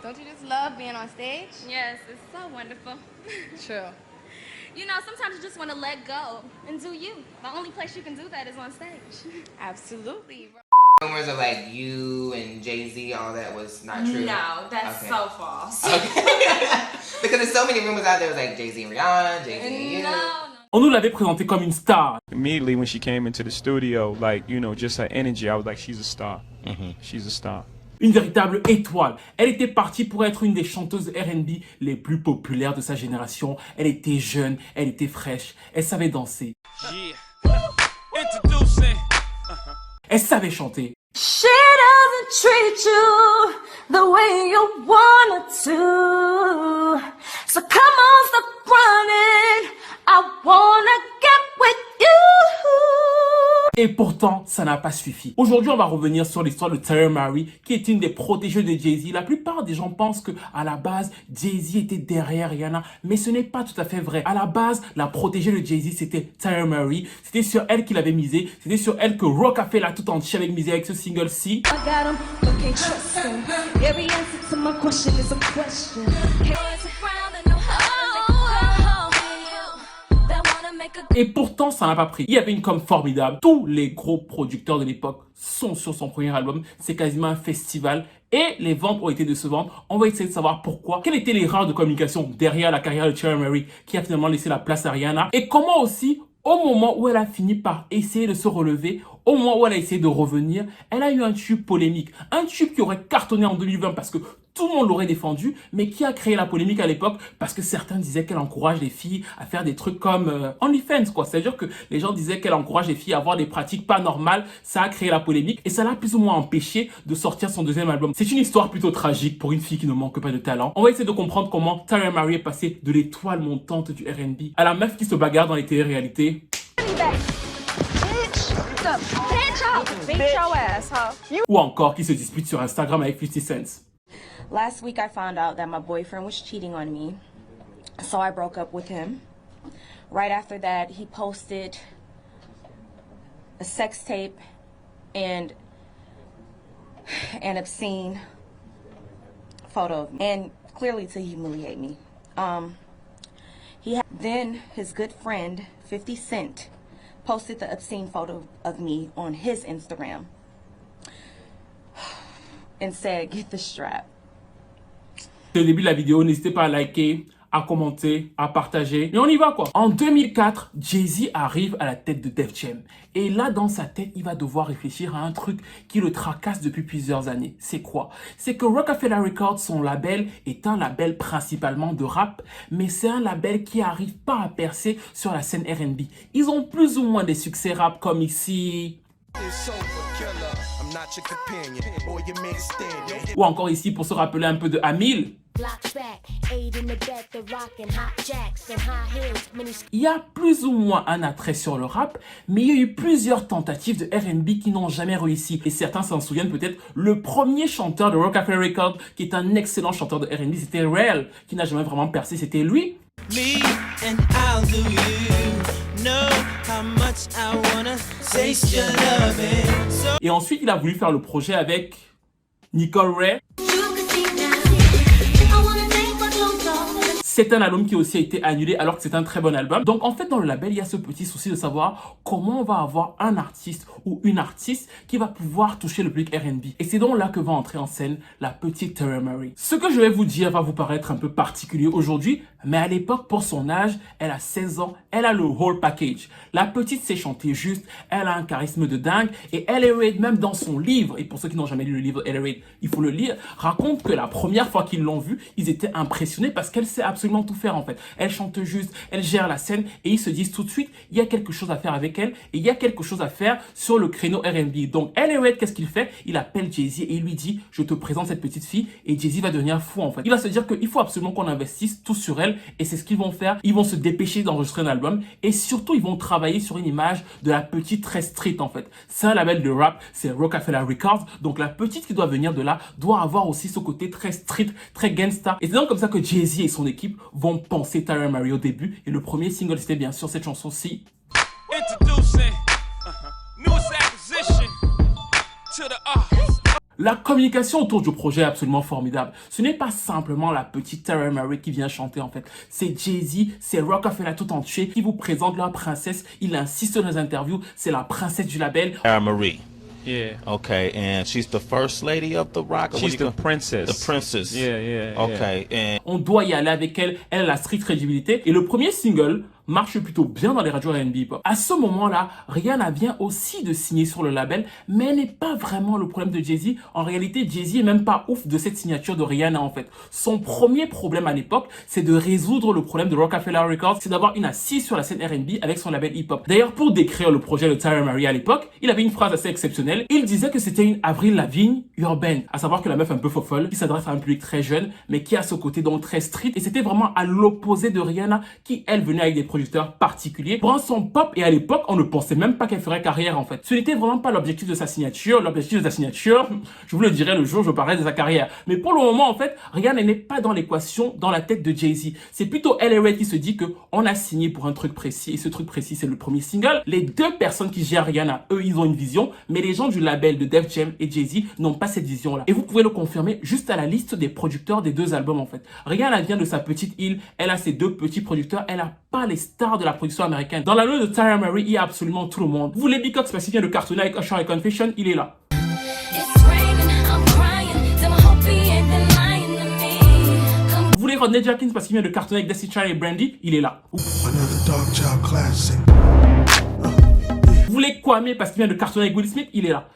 Don't you just love being on stage? Yes, it's so wonderful. True. You know, sometimes you just want to let go and do you. The only place you can do that is on stage. Absolutely. Rumors of like you and Jay-Z, all that was not true. No, that's so false. Okay. Because there's so many rumors out there. It was like Jay-Z and Rihanna, Jay-Z and you. No. On nous l'avait présentée comme une star. Immediately when she came into the studio, like, you know, just her energy, I was like, she's a star. She's a star. Une véritable étoile. Elle était partie pour être une des chanteuses R&B les plus populaires de sa génération. Elle était jeune, elle était fraîche, elle savait danser. Elle savait chanter. She doesn't treat you the way you want her to. So come on, stop running. I wanna get with you. Et pourtant, ça n'a pas suffi. Aujourd'hui, on va revenir sur l'histoire de Tyler Mary, qui est une des protégées de Jay-Z. La plupart des gens pensent que, à la base, Jay-Z était derrière Rihanna, mais ce n'est pas tout à fait vrai. À la base, la protégée de Jay-Z, c'était Tyler Mary. C'était sur elle qu'il avait misé. C'était sur elle que Rockefeller tout entier avait misé avec ce single C. Et pourtant, ça n'a pas pris. Il y avait une com formidable. Tous les gros producteurs de l'époque sont sur son premier album. C'est quasiment un festival. Et les ventes ont été décevantes. On va essayer de savoir pourquoi. Quelle était l'erreur de communication derrière la carrière de Tyler Mary qui a finalement laissé la place à Rihanna. Et comment aussi, au moment où elle a fini par essayer de se relever, au moment où elle a essayé de revenir, elle a eu un tube polémique. Un tube qui aurait cartonné en 2020 parce que tout le monde l'aurait défendu, mais qui a créé la polémique à l'époque parce que certains disaient qu'elle encourage les filles à faire des trucs comme OnlyFans, quoi. C'est-à-dire que les gens disaient qu'elle encourage les filles à avoir des pratiques pas normales. Ça a créé la polémique et ça l'a plus ou moins empêché de sortir son deuxième album. C'est une histoire plutôt tragique pour une fille qui ne manque pas de talent. On va essayer de comprendre comment Tyler Mary est passée de l'étoile montante du R&B à la meuf qui se bagarre dans les télé-réalités. Ou encore qui se dispute sur Instagram avec 50 Cent. Last week I found out that my boyfriend was cheating on me, so I broke up with him. Right after that, he posted a sex tape and an obscene photo of me, and clearly to humiliate me. Then his good friend, 50 Cent, posted the obscene photo of me on his Instagram and said, "Get the strap." C'est le début de la vidéo, n'hésitez pas à liker, à commenter, à partager. Mais on y va quoi. En 2004, Jay-Z arrive à la tête de Def Jam. Et là, dans sa tête, il va devoir réfléchir à un truc qui le tracasse depuis plusieurs années. C'est quoi? C'est que Rockefeller Records, son label, est un label principalement de rap, mais c'est un label qui n'arrive pas à percer sur la scène R&B. Ils ont plus ou moins des succès rap comme ici... Ou encore ici pour se rappeler un peu de Amil. Il y a plus ou moins un attrait sur le rap, mais il y a eu plusieurs tentatives de R&B qui n'ont jamais réussi. Et certains s'en souviennent peut-être, le premier chanteur de Rockefeller Records, qui est un excellent chanteur de R&B, c'était Rel, qui n'a jamais vraiment percé, c'était lui. Et ensuite, il a voulu faire le projet avec Nicole Ray. C'est un album qui aussi a été annulé alors que c'est un très bon album. Donc en fait dans le label il y a ce petit souci de savoir comment on va avoir un artiste ou une artiste qui va pouvoir toucher le public R&B. Et c'est donc là que va entrer en scène la petite Tyler Mary. Ce que je vais vous dire va vous paraître un peu particulier aujourd'hui, mais à l'époque pour son âge, elle a 16 ans, elle a le whole package. La petite sait chanter juste, elle a un charisme de dingue et L.A. Reid même dans son livre, et pour ceux qui n'ont jamais lu le livre L.A. Reid, il faut le lire, raconte que la première fois qu'ils l'ont vue, ils étaient impressionnés parce qu'elle sait absolument tout faire en fait. Elle chante juste, elle gère la scène et ils se disent tout de suite, il y a quelque chose à faire avec elle et il y a quelque chose à faire sur le créneau R&B. Donc L.A. Reid, qu'est-ce qu'il fait? Il appelle Jay-Z et il lui dit, je te présente cette petite fille et Jay-Z va devenir fou en fait. Il va se dire qu'il faut absolument qu'on investisse tout sur elle et c'est ce qu'ils vont faire. Ils vont se dépêcher d'enregistrer un album et surtout ils vont travailler sur une image de la petite très street en fait. C'est un label de rap, c'est Rockefeller Records, donc la petite qui doit venir de là doit avoir aussi ce côté très street, très gangsta. Et c'est donc comme ça que Jay-Z et son équipe vont penser Tyler Mary au début et le premier single c'était bien sûr cette chanson-ci. La communication autour du projet est absolument formidable. Ce n'est pas simplement la petite Tara Murray qui vient chanter en fait. C'est Jay-Z, c'est Rockefeller tout entier qui vous présente leur princesse. Il insiste dans les interviews, c'est la princesse du label. Tara Marie. Yeah. Okay, and she's the first lady of the rock. She's the princess. The princess. Yeah. Okay, and On doit y aller avec elle. Elle a la street crédibilité. Et le premier single marche plutôt bien dans les radios R&B hip-hop. À ce moment-là, Rihanna vient aussi de signer sur le label, mais elle n'est pas vraiment le problème de Jay-Z. En réalité, Jay-Z est même pas ouf de cette signature de Rihanna en fait. Son premier problème à l'époque, c'est de résoudre le problème de Rockefeller Records, c'est d'avoir une assise sur la scène R&B avec son label hip-hop. D'ailleurs, pour décrire le projet de Tara Murray à l'époque, il avait une phrase assez exceptionnelle. Il disait que c'était une Avril Lavigne urbaine, à savoir que la meuf un peu fofolle, qui s'adresse à un public très jeune, mais qui a ce côté donc très street. Et c'était vraiment à l'opposé de Rihanna, qui elle venait avec des producteurs particuliers pour un son pop, et à l'époque on ne pensait même pas qu'elle ferait carrière en fait. Ce n'était vraiment pas l'objectif de sa signature. L'objectif de sa signature, je vous le dirai le jour où je parlerai de sa carrière, mais pour le moment en fait Rihanna n'est pas dans l'équation dans la tête de Jay-Z. C'est plutôt L.A. Reid qui se dit que on a signé pour un truc précis, et ce truc précis c'est le premier single. Les deux personnes qui gèrent Rihanna, eux ils ont une vision, mais les gens du label de Def Jam et Jay-Z n'ont pas cette vision là, et vous pouvez le confirmer juste à la liste des producteurs des deux albums en fait. Rihanna vient de sa petite île, elle a ses deux petits producteurs, elle a pas les stars de la production américaine. Dans la loi de Tara Murray, il y a absolument tout le monde. Vous voulez Big Cox parce qu'il vient de cartonner avec Usher et Confession, il est là. Vous voulez Rodney Jerkins parce qu'il vient de cartonner avec Destiny Child et Brandy, il est là. Vous voulez Kwame parce qu'il vient de cartonner avec Will Smith, il est là.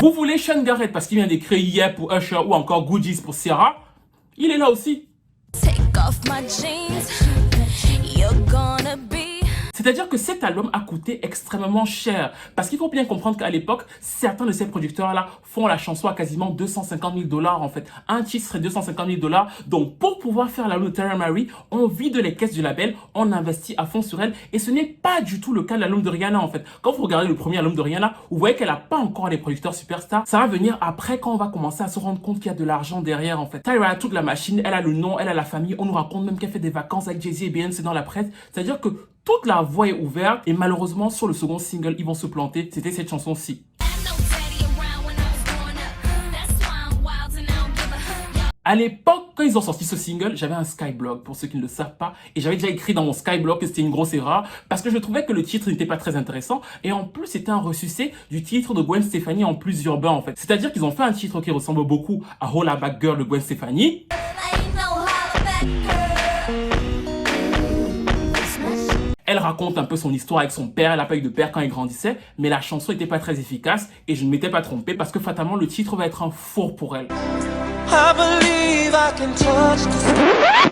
Vous voulez Sean Garrett parce qu'il vient d'écrire Yeah pour Usher ou encore Goodies pour Ciara, il est là aussi. C'est-à-dire que cet album a coûté extrêmement cher. Parce qu'il faut bien comprendre qu'à l'époque, certains de ces producteurs-là font la chanson à quasiment 250 000 $ en fait. Un titre serait 250 000 $. Donc pour pouvoir faire l'album de Tara Murray, on vide les caisses du label, on investit à fond sur elle. Et ce n'est pas du tout le cas de l'album de Rihanna en fait. Quand vous regardez le premier album de Rihanna, vous voyez qu'elle n'a pas encore les producteurs superstars. Ça va venir après quand on va commencer à se rendre compte qu'il y a de l'argent derrière en fait. Tara a toute la machine, elle a le nom, elle a la famille. On nous raconte même qu'elle fait des vacances avec Jay-Z et Beyoncé dans la presse. C'est-à-dire que toute la voie est ouverte, et malheureusement sur le second single ils vont se planter. C'était cette chanson-ci. À l'époque, quand ils ont sorti ce single, j'avais un Skyblog, pour ceux qui ne le savent pas, et j'avais déjà écrit dans mon Skyblog que c'était une grosse erreur, parce que je trouvais que le titre n'était pas très intéressant, et en plus c'était un ressucé du titre de Gwen Stefani en plus urbain en fait. C'est-à-dire qu'ils ont fait un titre qui ressemble beaucoup à Holla Back Girl de Gwen Stefani. Elle raconte un peu son histoire avec son père, elle n'a pas eu de père quand elle grandissait, mais la chanson n'était pas très efficace et je ne m'étais pas trompé parce que fatalement le titre va être un four pour elle.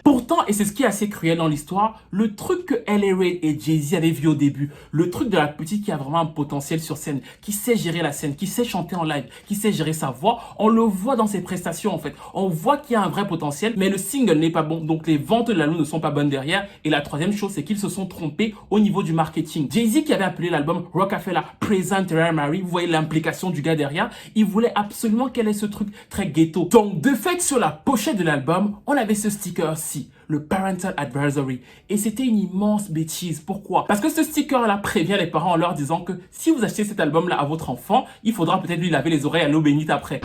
Pourtant, et c'est ce qui est assez cruel dans l'histoire, le truc que L.A. Reid et Jay-Z avaient vu au début, le truc de la petite qui a vraiment un potentiel sur scène, qui sait gérer la scène, qui sait chanter en live, qui sait gérer sa voix, on le voit dans ses prestations en fait. On voit qu'il y a un vrai potentiel, mais le single n'est pas bon, donc les ventes de l'album ne sont pas bonnes derrière. Et la troisième chose, c'est qu'ils se sont trompés au niveau du marketing. Jay-Z qui avait appelé l'album Rockefeller Present Tara Murray, vous voyez l'implication du gars derrière, il voulait absolument qu'elle ait ce truc très ghetto. Donc de fait, sur la pochette de l'album, on avait ce sticker-ci, le Parental Advisory. Et c'était une immense bêtise. Pourquoi? Parce que ce sticker-là prévient les parents en leur disant que si vous achetez cet album-là à votre enfant, il faudra peut-être lui laver les oreilles à l'eau bénite après.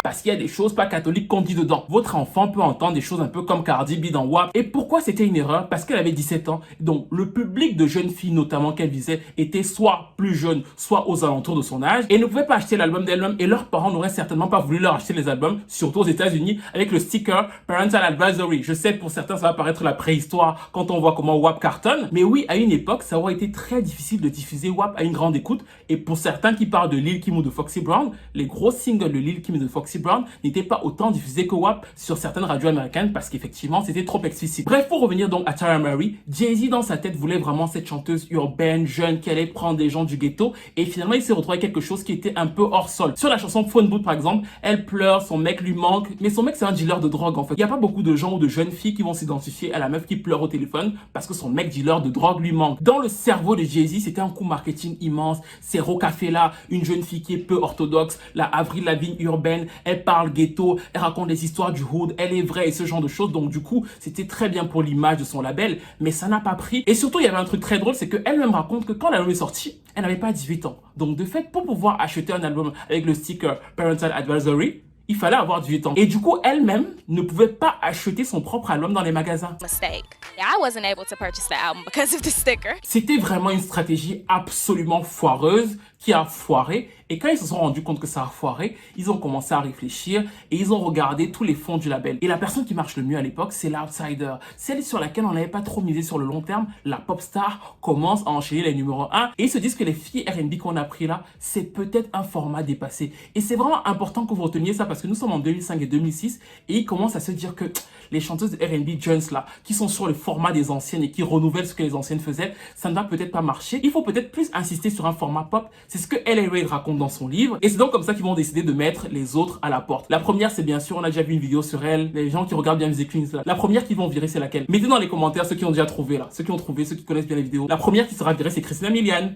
Parce qu'il y a des choses pas catholiques qu'on dit dedans. Votre enfant peut entendre des choses un peu comme Cardi B dans WAP. Et pourquoi c'était une erreur? Parce qu'elle avait 17 ans. Donc le public de jeunes filles notamment qu'elle visait était soit plus jeune, soit aux alentours de son âge. Et ne pouvaient pas acheter l'album d'elle-même. Et leurs parents n'auraient certainement pas voulu leur acheter les albums, surtout aux États-Unis, avec le sticker Parental Advisory. Je sais, pour certains, ça va paraître la préhistoire quand on voit comment WAP cartonne. Mais oui, à une époque, ça aurait été très difficile de diffuser WAP à une grande écoute. Et pour certains qui parlent de Lil Kim ou de Foxy Brown, les gros singles de Lil Kim et de Foxy Brown n'étaient pas autant diffusés que WAP sur certaines radios américaines parce qu'effectivement c'était trop explicite. Bref, pour revenir donc à Tara Murray, Jay-Z dans sa tête voulait vraiment cette chanteuse urbaine, jeune, qui allait prendre des gens du ghetto, et finalement il s'est retrouvé avec quelque chose qui était un peu hors sol. Sur la chanson Phone Booth par exemple, elle pleure, son mec lui manque, mais son mec c'est un dealer de drogue en fait. Il n'y a pas beaucoup de gens ou de jeunes filles qui vont s'identifier à la meuf qui pleure au téléphone parce que son mec dealer de drogue lui manque. Dans le cerveau de Jay-Z, c'était un coup marketing immense. C'est Rockefeller, une jeune fille qui est peu orthodoxe, la Avril Lavigne urbaine, elle parle ghetto, elle raconte des histoires du hood, elle est vraie et ce genre de choses. Donc du coup, c'était très bien pour l'image de son label, mais ça n'a pas pris. Et surtout, il y avait un truc très drôle, c'est qu'elle-même raconte que quand l'album est sorti, elle n'avait pas 18 ans. Donc de fait, pour pouvoir acheter un album avec le sticker Parental Advisory, il fallait avoir 18 ans. Et du coup, elle-même ne pouvait pas acheter son propre album dans les magasins. Mistake. I wasn't able to purchase the album because of the sticker. C'était vraiment une stratégie absolument foireuse qui a foiré. Et quand ils se sont rendus compte que ça a foiré, ils ont commencé à réfléchir et ils ont regardé tous les fonds du label. Et la personne qui marche le mieux à l'époque, c'est l'outsider. Celle sur laquelle on n'avait pas trop misé sur le long terme. La pop star commence à enchaîner les numéros 1 et ils se disent que les filles R&B qu'on a pris là, c'est peut-être un format dépassé. Et c'est vraiment important que vous reteniez ça parce que nous sommes en 2005 et 2006 et ils commencent à se dire que les chanteuses de R&B Jones là, qui sont sur le format des anciennes et qui renouvellent ce que les anciennes faisaient, ça ne va peut-être pas marcher. Il faut peut-être plus insister sur un format pop. C'est ce que L.A. Reid raconte dans son livre. Et c'est donc comme ça qu'ils vont décider de mettre les autres à la porte. La première, c'est bien sûr, on a déjà vu une vidéo sur elle. Les gens qui regardent bien Music Queens là. La première qu'ils vont virer, c'est laquelle? Mettez dans les commentaires ceux qui ont déjà trouvé là. Ceux qui ont trouvé, ceux qui connaissent bien les vidéos. La première qui sera virée, c'est Christina Milian.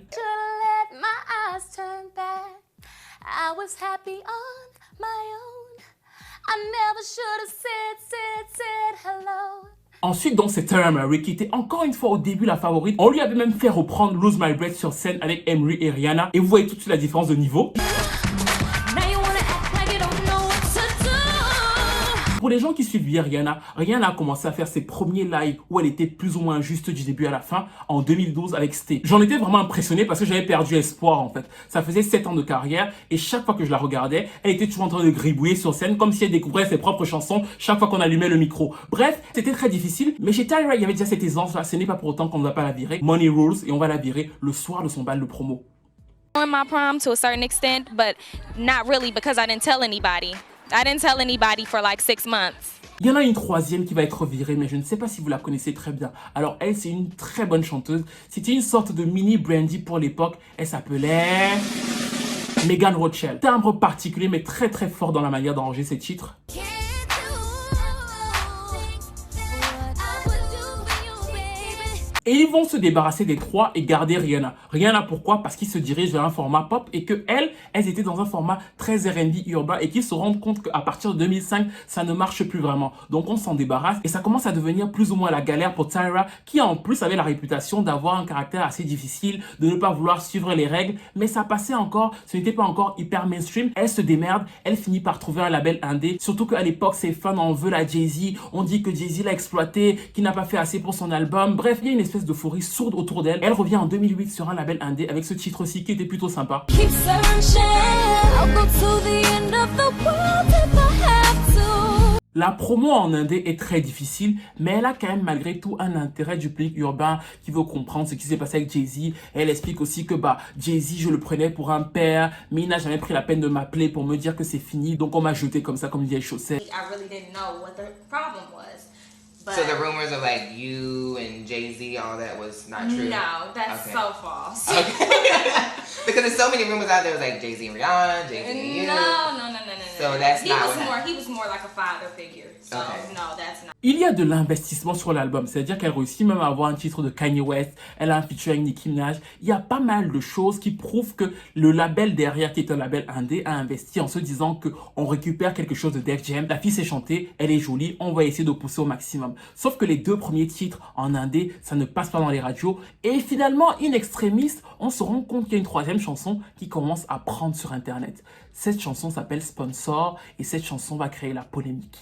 I was happy on my own. I never should have said hello. Ensuite, donc, c'est Tara Murray qui était encore une fois au début la favorite. On lui avait même fait reprendre Lose My Breath sur scène avec Emery et Rihanna. Et vous voyez tout de suite la différence de niveau. Pour les gens qui suivent bien Rihanna, Rihanna a commencé à faire ses premiers lives où elle était plus ou moins juste du début à la fin en 2012 avec Stay. J'en étais vraiment impressionné parce que j'avais perdu espoir en fait. Ça faisait 7 ans de carrière et chaque fois que je la regardais, elle était toujours en train de gribouiller sur scène comme si elle découvrait ses propres chansons chaque fois qu'on allumait le micro. Bref, c'était très difficile, mais chez Tyra, il y avait déjà cette aisance là. Ce n'est pas pour autant qu'on ne va pas la virer. Money rules et on va la virer le soir de son bal de promo. On my prom to a certain extent, but not really because I didn't tell anybody. I didn't tell anybody for like 6 months. Il y en a une troisième qui va être virée, mais je ne sais pas si vous la connaissez très bien. Alors elle, c'est une très bonne chanteuse. C'était une sorte de mini Brandy pour l'époque. Elle s'appelait Megan Rothschild. Timbre particulier, mais très très fort dans la manière d'arranger ses titres. Et ils vont se débarrasser des trois et garder Rihanna. Rihanna, pourquoi? Parce qu'ils se dirigent vers un format pop et que elles étaient dans un format très R&B urbain et qu'ils se rendent compte qu'à partir de 2005, ça ne marche plus vraiment. Donc on s'en débarrasse et ça commence à devenir plus ou moins la galère pour Tyra qui en plus avait la réputation d'avoir un caractère assez difficile, de ne pas vouloir suivre les règles, mais ça passait encore, ce n'était pas encore hyper mainstream. Elle se démerde, elle finit par trouver un label indé, surtout qu'à l'époque ses fans en veulent à Jay-Z, on dit que Jay-Z l'a exploité, qu'il n'a pas fait assez pour son album, bref, il y a une espèce d'euphorie sourde autour d'elle. Elle revient en 2008 sur un label indé avec ce titre aussi qui était plutôt sympa. La promo en indé est très difficile, mais elle a quand même malgré tout un intérêt du public urbain qui veut comprendre ce qui s'est passé avec Jay-Z. Elle explique aussi que Jay-Z, je le prenais pour un père, mais il n'a jamais pris la peine de m'appeler pour me dire que c'est fini, donc on m'a jeté comme ça, comme une vieille chaussette. I really didn't know what the problem was. But So the rumors of like you and Jay-Z, all that was not true? no, that's Okay. so false. Okay. Because there's so many rumors out there. It was like Jay-Z and Rihanna, Jay-Z and you. No. So that's he not was what more. happened. He was more like a father figure. So Okay. no, that's not. Il y a de l'investissement sur l'album, c'est-à-dire qu'elle réussit même à avoir un titre de Kanye West, elle a un feature avec Nicki Minaj. Il y a pas mal de choses qui prouvent que le label derrière, qui est un label indé, a investi en se disant que on récupère quelque chose de Def Jam. La fille sait chanter, elle est jolie, on va essayer de pousser au maximum. Sauf que les deux premiers titres en indé, ça ne passe pas dans les radios. Et finalement, in extremis, on se rend compte qu'il y a une troisième chanson qui commence à prendre sur Internet. Cette chanson s'appelle Sponsor et cette chanson va créer la polémique.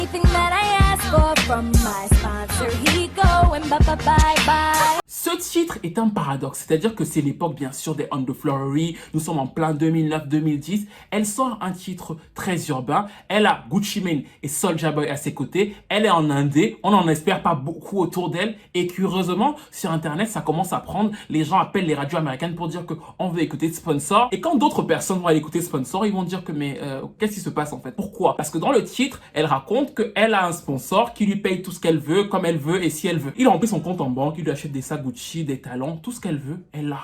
Ce titre est un paradoxe, c'est-à-dire que c'est l'époque bien sûr des On The Flowery, nous sommes en plein 2009-2010, elle sort un titre très urbain, elle a Gucci Mane et Soulja Boy à ses côtés, elle est en indé, on n'en espère pas beaucoup autour d'elle et curieusement sur internet ça commence à prendre, les gens appellent les radios américaines pour dire qu'on veut écouter Sponsor et quand d'autres personnes vont aller écouter Sponsor, ils vont dire que mais qu'est-ce qui se passe en fait? Pourquoi? Parce que dans le titre, elle raconte qu'elle a un sponsor qui lui paye tout ce qu'elle veut, comme elle veut et si elle veut. Il remplit son compte en banque, il lui achète des sacs Gucci, des talons, tout ce qu'elle veut, elle l'a.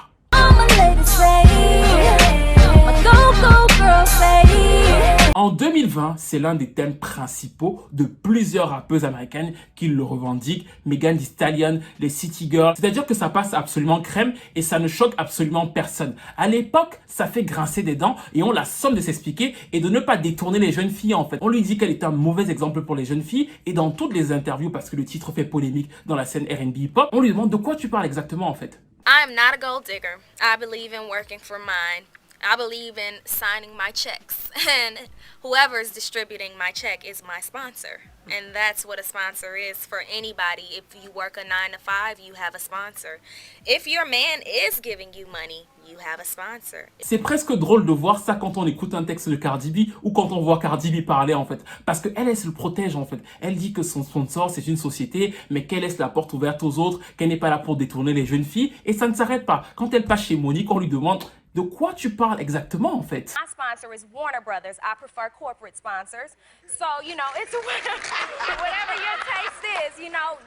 En 2020, 2020, c'est l'un des thèmes principaux de plusieurs rappeuses américaines qui le revendiquent. Megan Thee Stallion, les City Girls. C'est-à-dire que ça passe absolument crème et ça ne choque absolument personne. À l'époque, ça fait grincer des dents et on la somme de s'expliquer et de ne pas détourner les jeunes filles en fait. On lui dit qu'elle est un mauvais exemple pour les jeunes filles et dans toutes les interviews, parce que le titre fait polémique dans la scène R&B hip-hop, on lui demande de quoi tu parles exactement en fait. I'm not a gold digger. I believe in working for mine. I believe in signing my checks. And whoever's distributing my check is my sponsor. And that's what a sponsor is for anybody. If you work a 9 to 5, you have a sponsor. If your man is giving you money, you have a sponsor. C'est presque drôle de voir ça quand on écoute un texte de Cardi B ou quand on voit Cardi B parler en fait. Parce qu'elle se le protège en fait. Elle dit que son sponsor c'est une société, mais qu'elle laisse la porte ouverte aux autres, qu'elle n'est pas là pour détourner les jeunes filles. Et ça ne s'arrête pas. Quand elle passe chez Monique, on lui demande de quoi tu parles exactement en fait. My sponsor is Warner Brothers. I prefer corporate sponsors. So, you know, it's whatever your taste is, you know,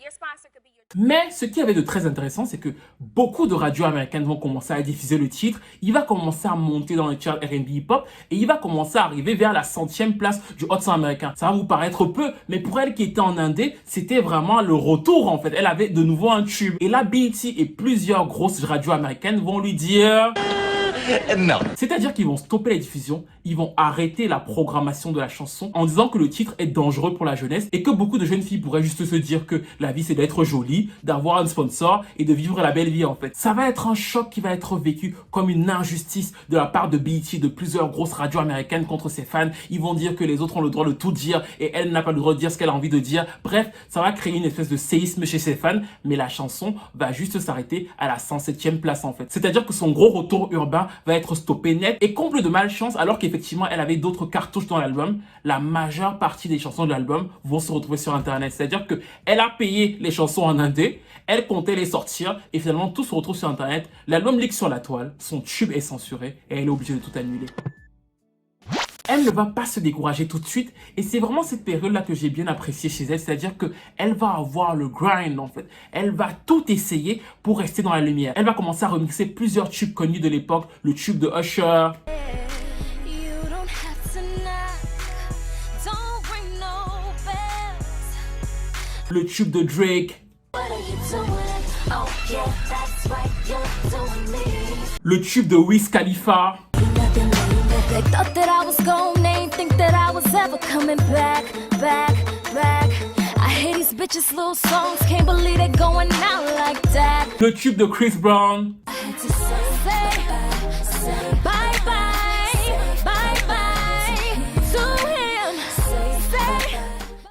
your sponsor could be your... Mais ce qui avait de très intéressant, c'est que beaucoup de radios américaines vont commencer à diffuser le titre. Il va commencer à monter dans les charts R&B hip-hop et il va commencer à arriver vers la 100e place du Hot 100 américain. Ça va vous paraître peu, mais pour elle qui était en Indé, c'était vraiment le retour en fait. Elle avait de nouveau un tube. Et là, BET et plusieurs grosses radios américaines vont lui dire... Non. C'est-à-dire qu'ils vont stopper la diffusion, ils vont arrêter la programmation de la chanson en disant que le titre est dangereux pour la jeunesse et que beaucoup de jeunes filles pourraient juste se dire que la vie c'est d'être jolie, d'avoir un sponsor et de vivre la belle vie en fait. Ça va être un choc qui va être vécu comme une injustice de la part de BET, de plusieurs grosses radios américaines contre ses fans. Ils vont dire que les autres ont le droit de tout dire et elle n'a pas le droit de dire ce qu'elle a envie de dire. Bref, ça va créer une espèce de séisme chez ses fans, mais la chanson va juste s'arrêter à la 107e place en fait. C'est-à-dire que son gros retour urbain va être stoppé net et comble de malchance alors qu'effectivement elle avait d'autres cartouches dans l'album. La majeure partie des chansons de l'album vont se retrouver sur internet. C'est-à-dire que elle a payé les chansons en indé, elle comptait les sortir et finalement tout se retrouve sur internet. L'album leak sur la toile, son tube est censuré et elle est obligée de tout annuler. Elle ne va pas se décourager tout de suite et c'est vraiment cette période-là que j'ai bien apprécié chez elle, c'est-à-dire que elle va avoir le grind en fait. Elle va tout essayer pour rester dans la lumière. Elle va commencer à remixer plusieurs tubes connus de l'époque, le tube de Usher, le tube de Drake, le tube de Wiz Khalifa, They thought that I was gone, they ain't think that I was ever coming back. I hear these bitches' little songs, can't believe they're going out like that. le tube de Chris Brown, I had to say bye bye to him. Say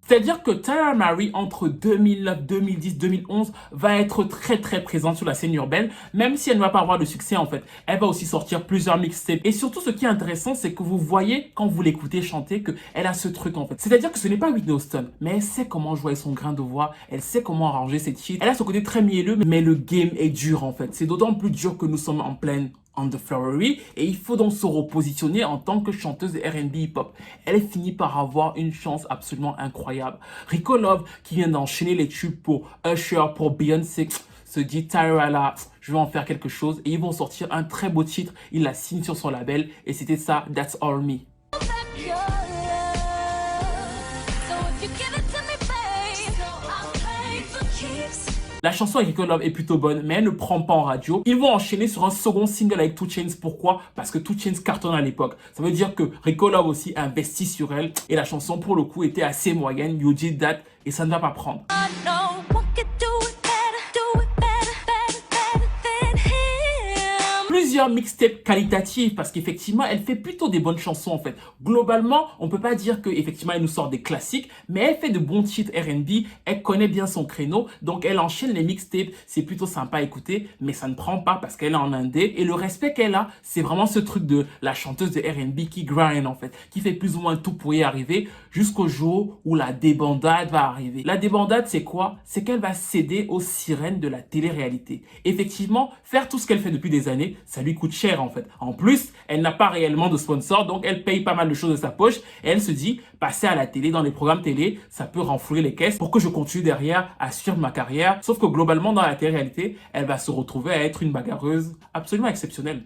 c'est-à-dire que Tyler Mary, entre 2009, 2010, 2011, va être très présente sur la scène urbaine, même si elle ne va pas avoir de succès en fait. Elle va aussi sortir plusieurs mixtapes. Et surtout, ce qui est intéressant, c'est que vous voyez, quand vous l'écoutez chanter, qu'elle a ce truc en fait. C'est-à-dire que ce n'est pas Whitney Houston, mais elle sait comment jouer son grain de voix, elle sait comment arranger ses titres. Elle a ce côté très mielleux, mais le game est dur en fait. C'est d'autant plus dur que nous sommes en pleine underflowery et il faut donc se repositionner en tant que chanteuse de R&B hip-hop. Elle finit par avoir une chance absolument incroyable. Rico Love, qui vient d'enchaîner les tubes pour Usher, pour Beyoncé, se dit Tyra là, je vais en faire quelque chose et ils vont sortir un très beau titre. Il la signe sur son label et c'était ça, That's All Me. your love. So if you give it to me, babe, I'll pay for keeps. La chanson avec Rico Love est plutôt bonne, mais elle ne prend pas en radio. Ils vont enchaîner sur un second single avec 2 Chainz. Pourquoi? Parce que 2 Chainz cartonne à l'époque. Ça veut dire que Rico Love aussi investit sur elle. Et la chanson, pour le coup, était assez moyenne. You Did That. Et ça ne va pas prendre. I know one could do it better than him. Plusieurs mixtapes qualitatives parce qu'effectivement elle fait plutôt des bonnes chansons en fait. Globalement on peut pas dire qu'effectivement elle nous sort des classiques, mais elle fait de bons titres R&B, elle connaît bien son créneau, donc elle enchaîne les mixtapes, c'est plutôt sympa à écouter, mais ça ne prend pas parce qu'elle est en indé et le respect qu'elle a, c'est vraiment ce truc de la chanteuse de R&B qui grind en fait, qui fait plus ou moins tout pour y arriver jusqu'au jour où la débandade va arriver. La débandade c'est quoi? C'est qu'elle va céder aux sirènes de la télé-réalité. Effectivement, faire tout ce qu'elle fait depuis des années, ça lui coûte cher en fait. En plus, elle n'a pas réellement de sponsor, donc elle paye pas mal de choses de sa poche et elle se dit, passer à la télé, dans les programmes télé, ça peut renflouer les caisses pour que je continue derrière à suivre ma carrière. Sauf que globalement, dans la télé-réalité, elle va se retrouver à être une bagarreuse absolument exceptionnelle.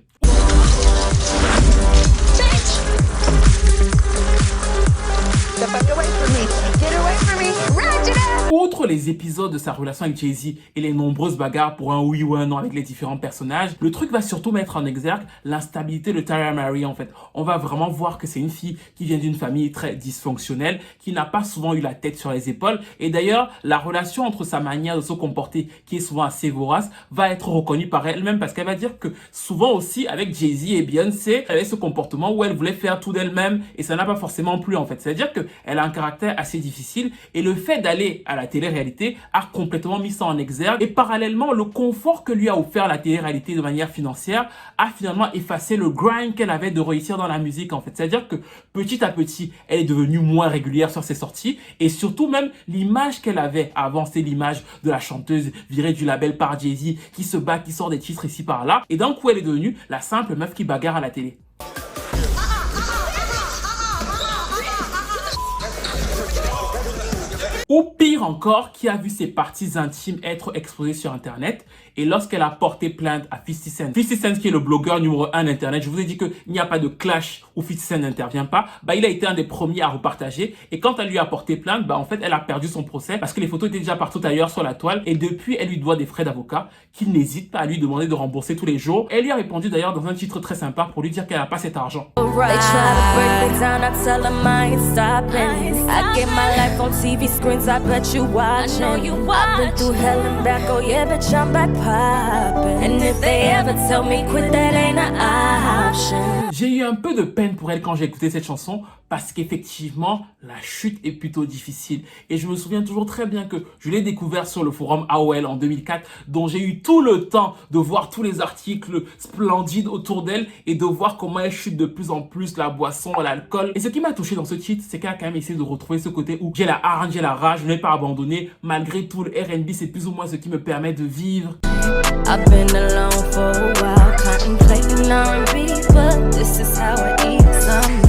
les épisodes de sa relation avec Jay-Z et les nombreuses bagarres pour un oui ou un non avec les différents personnages, le truc va surtout mettre en exergue l'instabilité de Tyra Mary en fait. On va vraiment voir que c'est une fille qui vient d'une famille très dysfonctionnelle, qui n'a pas souvent eu la tête sur les épaules. Et d'ailleurs, la relation entre sa manière de se comporter, qui est souvent assez vorace, va être reconnue par elle-même parce qu'elle va dire que souvent aussi avec Jay-Z et Beyoncé, elle avait ce comportement où elle voulait faire tout d'elle-même et ça n'a pas forcément plu en fait. C'est-à-dire qu'elle a un caractère assez difficile et le fait d'aller à la télé-réalité a complètement mis ça en exergue. Et parallèlement, le confort que lui a offert la télé-réalité de manière financière a finalement effacé le grind qu'elle avait de réussir dans la musique en fait. C'est-à-dire que petit à petit, elle est devenue moins régulière sur ses sorties et surtout même l'image qu'elle avait avant, c'est l'image de la chanteuse virée du label par Jay-Z qui se bat, qui sort des titres ici par là et d'un coup elle est devenue la simple meuf qui bagarre à la télé. Ou pire encore, qui a vu ses parties intimes être exposées sur internet et lorsqu'elle a porté plainte à 50 Cent. 50 Cent qui est le blogueur numéro 1 d'internet, je vous ai dit qu'il n'y a pas de clash où 50 Cent n'intervient pas, il a été un des premiers à repartager et quand elle lui a porté plainte, en fait elle a perdu son procès parce que les photos étaient déjà partout ailleurs sur la toile et depuis elle lui doit des frais d'avocat qu'il n'hésite pas à lui demander de rembourser tous les jours. Elle lui a répondu d'ailleurs dans un titre très sympa pour lui dire qu'elle n'a pas cet argent. I bet you watching. I've been through hell and back, oh yeah, bitch, I'm back poppin'. And if they ever tell me quit, that ain't an option. J'ai eu un peu de peine pour elle quand j'ai écouté cette chanson parce qu'effectivement, la chute est plutôt difficile. Et je me souviens toujours très bien que je l'ai découvert sur le forum AOL en 2004, dont j'ai eu tout le temps de voir tous les articles splendides autour d'elle et de voir comment elle chute de plus en plus, la boisson, l'alcool. Et ce qui m'a touché dans ce titre, c'est qu'elle a quand même essayé de retrouver ce côté où j'ai la hargne, j'ai la rage, je n'ai pas abandonné. Malgré tout, le R&B, c'est plus ou moins ce qui me permet de vivre. I've been alone for a while, contemplating R&B, but this is how I eat somehow.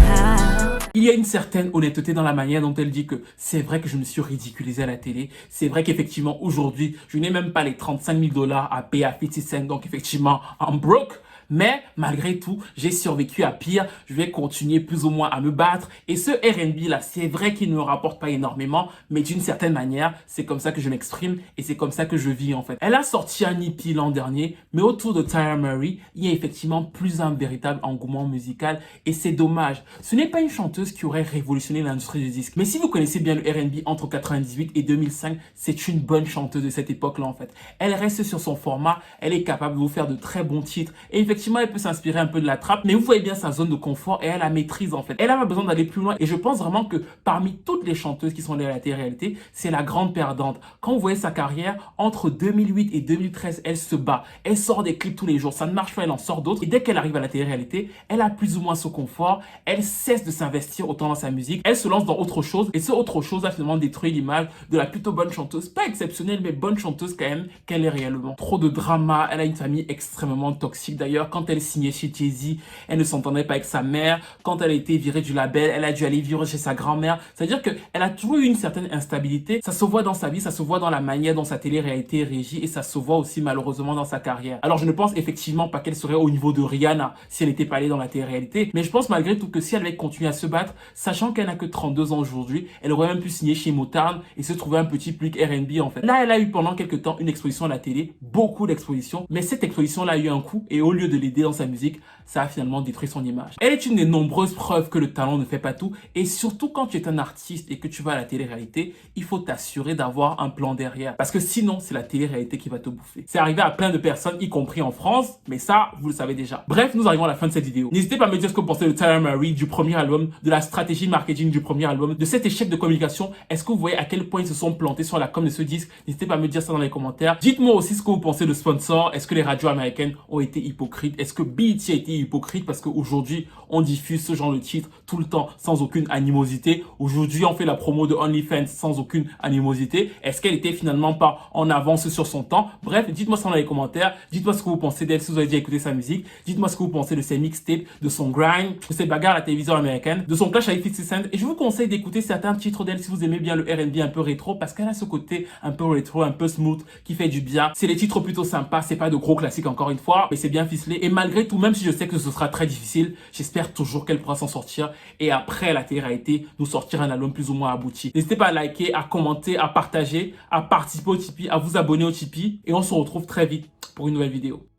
Il y a une certaine honnêteté dans la manière dont elle dit que c'est vrai que je me suis ridiculisé à la télé. C'est vrai qu'effectivement, aujourd'hui, je n'ai même pas les 35 000 $ à payer à 50 Cent. Donc effectivement, I'm broke. Mais malgré tout, j'ai survécu à pire. Je vais continuer plus ou moins à me battre. Et ce R&B là, c'est vrai qu'il ne me rapporte pas énormément, mais d'une certaine manière, c'est comme ça que je m'exprime et c'est comme ça que je vis en fait. Elle a sorti un EP l'an dernier, mais autour de Tyra Mary, il y a effectivement plus un véritable engouement musical et c'est dommage. Ce n'est pas une chanteuse qui aurait révolutionné l'industrie du disque. Mais si vous connaissez bien le R&B entre 98 et 2005, c'est une bonne chanteuse de cette époque-là en fait. Elle reste sur son format, elle est capable de vous faire de très bons titres et effectivement, elle peut s'inspirer un peu de la trappe, mais vous voyez bien sa zone de confort et elle la maîtrise en fait. Elle n'a pas besoin d'aller plus loin et je pense vraiment que parmi toutes les chanteuses qui sont allées à la télé-réalité, c'est la grande perdante. Quand vous voyez sa carrière, entre 2008 et 2013, elle se bat. Elle sort des clips tous les jours. Ça ne marche pas, elle en sort d'autres. Et dès qu'elle arrive à la télé-réalité, elle a plus ou moins ce confort. Elle cesse de s'investir autant dans sa musique. Elle se lance dans autre chose et ce autre chose a finalement détruit l'image de la plutôt bonne chanteuse. Pas exceptionnelle, mais bonne chanteuse quand même qu'elle est réellement. Trop de drama. Elle a une famille extrêmement toxique d'ailleurs. Quand elle signait chez Jay-Z, elle ne s'entendait pas avec sa mère. Quand elle a été virée du label, elle a dû aller vivre chez sa grand-mère. C'est-à-dire qu'elle a toujours eu une certaine instabilité. Ça se voit dans sa vie, ça se voit dans la manière dont sa télé-réalité est régie et ça se voit aussi malheureusement dans sa carrière. Alors je ne pense effectivement pas qu'elle serait au niveau de Rihanna si elle n'était pas allée dans la télé-réalité, mais je pense malgré tout que si elle avait continué à se battre, sachant qu'elle n'a que 32 ans aujourd'hui, elle aurait même pu signer chez Motown et se trouver un petit public R&B en fait. Là, elle a eu pendant quelques temps une exposition à la télé, beaucoup d'expositions, mais cette exposition-là a eu un coup et au lieu de l'aider dans sa musique, ça a finalement détruit son image. Elle est une des nombreuses preuves que le talent ne fait pas tout et surtout quand tu es un artiste et que tu vas à la télé-réalité, il faut t'assurer d'avoir un plan derrière parce que sinon c'est la télé-réalité qui va te bouffer. C'est arrivé à plein de personnes, y compris en France, mais ça, vous le savez déjà. Bref, nous arrivons à la fin de cette vidéo. N'hésitez pas à me dire ce que vous pensez de Tyra Mary, du premier album, de la stratégie marketing du premier album, de cet échec de communication. Est-ce que vous voyez à quel point ils se sont plantés sur la com de ce disque? N'hésitez pas à me dire ça dans les commentaires. Dites-moi aussi ce que vous pensez de sponsors. Est-ce que les radios américaines ont été hypocrites? Est-ce que BET a été hypocrite parce qu'aujourd'hui, on diffuse ce genre de titre tout le temps sans aucune animosité? Aujourd'hui, on fait la promo de OnlyFans sans aucune animosité. Est-ce qu'elle était finalement pas en avance sur son temps? Bref, dites-moi ça dans les commentaires. Dites-moi ce que vous pensez d'elle si vous avez déjà écouté sa musique. Dites-moi ce que vous pensez de ses mixtapes, de son grind, de ses bagarres à la télévision américaine, de son clash avec 50 Cent. Et je vous conseille d'écouter certains titres d'elle si vous aimez bien le R&B un peu rétro parce qu'elle a ce côté un peu rétro, un peu smooth qui fait du bien. C'est des titres plutôt sympas. C'est pas de gros classiques encore une fois, mais c'est bien ficelé. ficelé. Et malgré tout, même si je sais que ce sera très difficile, j'espère toujours qu'elle pourra s'en sortir. Et après la télé-réalité, nous sortir un album plus ou moins abouti. N'hésitez pas à liker, à commenter, à partager, à participer au Tipeee, à vous abonner au Tipeee. Et on se retrouve très vite pour une nouvelle vidéo.